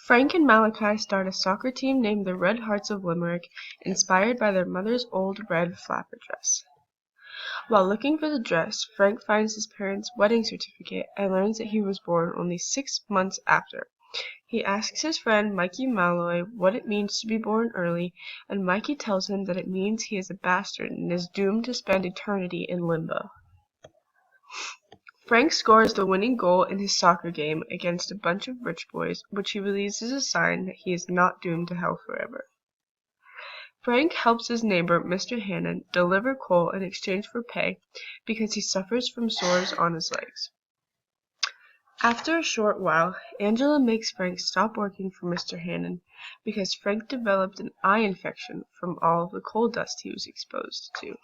Frank and Malachi start a soccer team named the Red Hearts of Limerick, inspired by their mother's old red flapper dress. While looking for the dress, Frank finds his parents' wedding certificate and learns that he was born only 6 months after. He asks his friend Mikey Malloy what it means to be born early, and Mikey tells him that it means he is a bastard and is doomed to spend eternity in limbo. Frank scores the winning goal in his soccer game against a bunch of rich boys, which he believes is a sign that he is not doomed to hell forever. Frank helps his neighbor, Mr. Hannon, deliver coal in exchange for pay because he suffers from sores on his legs. After a short while, Angela makes Frank stop working for Mr. Hannon because Frank developed an eye infection from all of the coal dust he was exposed to.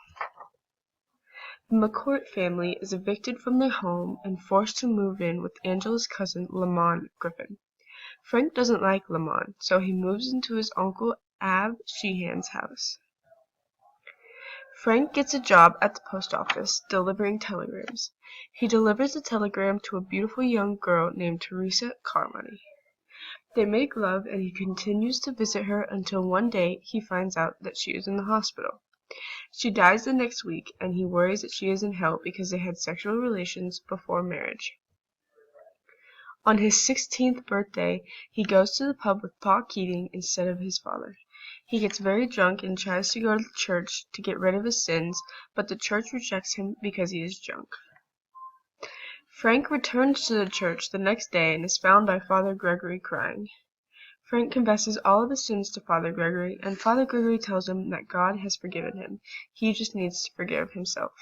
The McCourt family is evicted from their home and forced to move in with Angela's cousin, Lamont Griffin. Frank doesn't like Lamont, so he moves into his uncle Ab Sheehan's house. Frank gets a job at the post office, delivering telegrams. He delivers a telegram to a beautiful young girl named Teresa Carmody. They make love, and he continues to visit her until one day he finds out that she is in the hospital. She dies the next week, and he worries that she is in hell because they had sexual relations before marriage. On his 16th birthday, he goes to the pub with Pa Keating instead of his father. He gets very drunk and tries to go to church to get rid of his sins, but the church rejects him because he is drunk. Frank returns to the church the next day and is found by Father Gregory crying. Frank confesses all of his sins to Father Gregory, and Father Gregory tells him that God has forgiven him. He just needs to forgive himself.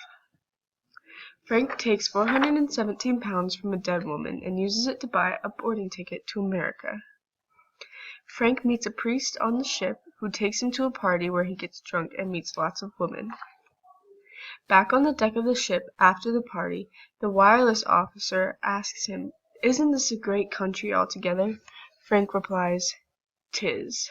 Frank takes 417 pounds from a dead woman and uses it to buy a boarding ticket to America. Frank meets a priest on the ship who takes him to a party where he gets drunk and meets lots of women. Back on the deck of the ship after the party, the wireless officer asks him, "Isn't this a great country altogether?" Frank replies, "'Tis."